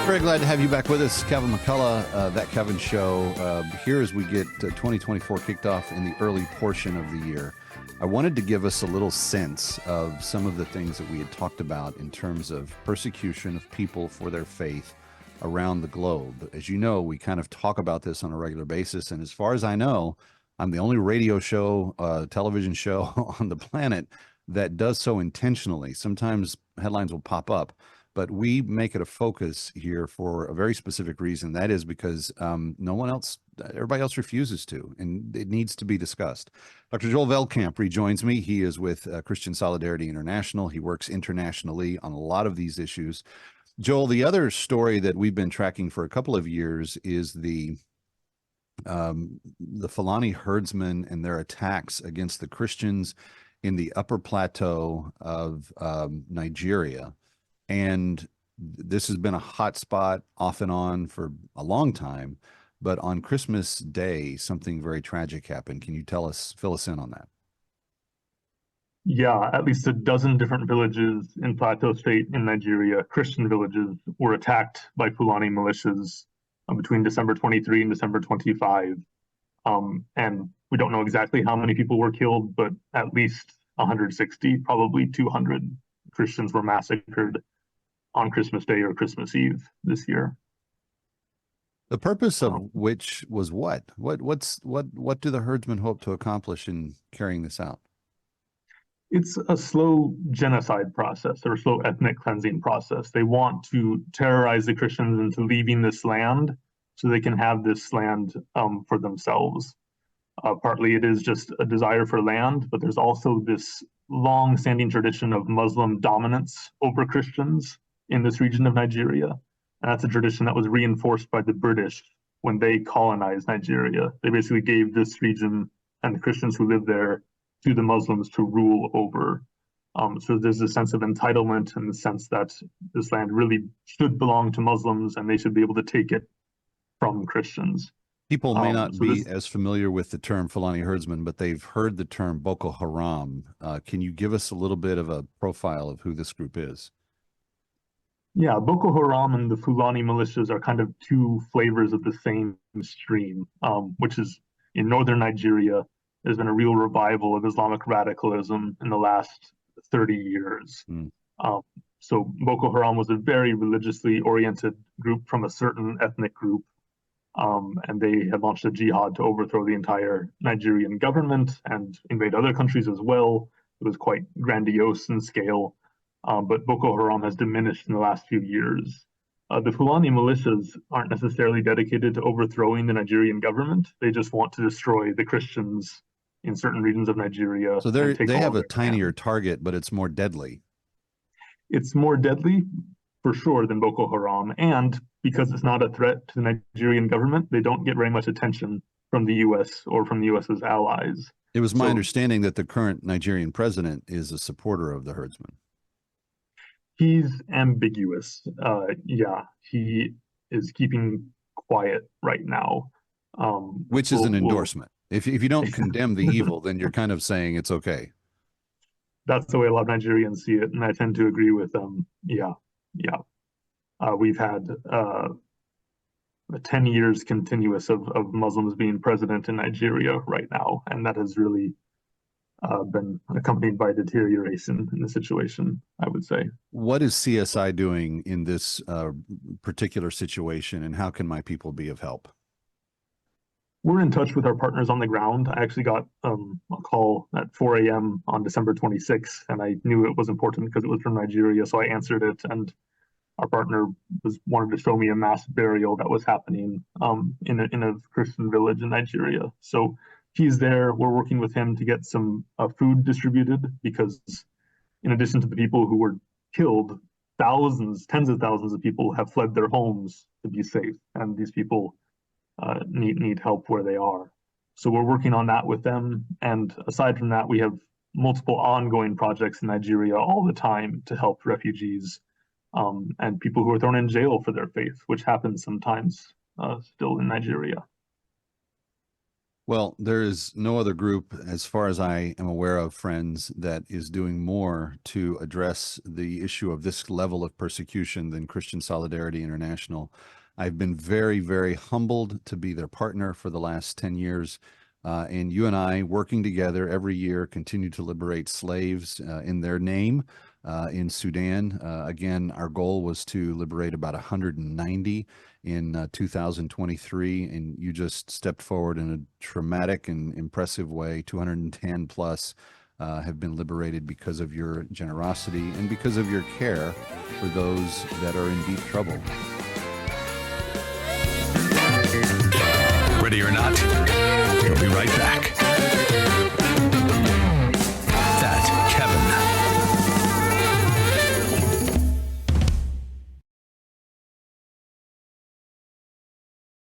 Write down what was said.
Very glad to have you back with us, Kevin McCullough, That Kevin Show. Here as we get 2024 kicked off in the early portion of the year, I wanted to give us a little sense of some of the things that we had talked about in terms of persecution of people for their faith around the globe. As you know, we kind of talk about this on a regular basis, and as far as I know, I'm the only radio show, television show on the planet that does so intentionally. Sometimes headlines will pop up, but we make it a focus here for a very specific reason. That is because no one else, everybody else refuses to, and it needs to be discussed. Dr. Joel Veldkamp rejoins me. He is with Christian Solidarity International. He works internationally on a lot of these issues. Joel, the other story that we've been tracking for a couple of years is the Fulani herdsmen and their attacks against the Christians in the upper plateau of Nigeria. And this has been a hot spot off and on for a long time, but on Christmas Day, something very tragic happened. Can you fill us in on that? Yeah, at least a dozen different villages in Plateau State in Nigeria, Christian villages, were attacked by Fulani militias between December 23 and December 25. And we don't know exactly how many people were killed, but at least 160, probably 200 Christians were massacred on Christmas Day or Christmas Eve this year. The purpose of which was what? What do the herdsmen hope to accomplish in carrying this out? It's a slow genocide process or slow ethnic cleansing process. They want to terrorize the Christians into leaving this land so they can have this land for themselves. Partly it is just a desire for land, but there's also this long-standing tradition of Muslim dominance over Christians in this region of Nigeria. And that's a tradition that was reinforced by the British when they colonized Nigeria. They basically gave this region and the Christians who live there to the Muslims to rule over. So there's a sense of entitlement and the sense that this land really should belong to Muslims and they should be able to take it from Christians. People may not be as familiar with the term Fulani herdsman, but they've heard the term Boko Haram. Can you give us a little bit of a profile of who this group is? Yeah, Boko Haram and the Fulani militias are kind of two flavors of the same stream, which is in northern Nigeria. There's been a real revival of Islamic radicalism in the last 30 years. So Boko Haram was a very religiously oriented group from a certain ethnic group. And they had launched a jihad to overthrow the entire Nigerian government and invade other countries as well. It was quite grandiose in scale. But Boko Haram has diminished in the last few years. The Fulani militias aren't necessarily dedicated to overthrowing the Nigerian government. They just want to destroy the Christians in certain regions of Nigeria. So they have a tinier target, but it's more deadly. It's more deadly, for sure, than Boko Haram. And because it's not a threat to the Nigerian government, they don't get very much attention from the U.S. or from the U.S.'s allies. It was my understanding that the current Nigerian president is a supporter of the herdsmen. He's ambiguous. Yeah, he is keeping quiet right now. Which is an endorsement. If you don't condemn the evil, then you're kind of saying it's okay. That's the way a lot of Nigerians see it, and I tend to agree with them. Yeah. We've had 10 years continuous of Muslims being president in Nigeria right now, and that has really been accompanied by deterioration in the situation, I would say. What is CSI doing in this particular situation, and how can my people be of help? We're in touch with our partners on the ground. I actually got a call at 4 a.m. on December 26th, and I knew it was important because it was from Nigeria, so I answered it. And our partner wanted to show me a mass burial that was happening in a Christian village in Nigeria. So he's there. We're working with him to get some food distributed because, in addition to the people who were killed, thousands, tens of thousands of people have fled their homes to be safe, and these people need help where they are. So we're working on that with them. And aside from that, we have multiple ongoing projects in Nigeria all the time to help refugees and people who are thrown in jail for their faith, which happens sometimes still in Nigeria. Well, there is no other group, as far as I am aware of, friends, that is doing more to address the issue of this level of persecution than Christian Solidarity International. I've been very, very humbled to be their partner for the last 10 years. And you and I, working together every year, continue to liberate slaves in their name in Sudan. Again, our goal was to liberate about 190 in 2023, and you just stepped forward in a dramatic and impressive way. 210 plus have been liberated because of your generosity and because of your care for those that are in deep trouble. Ready or not, we'll be right back.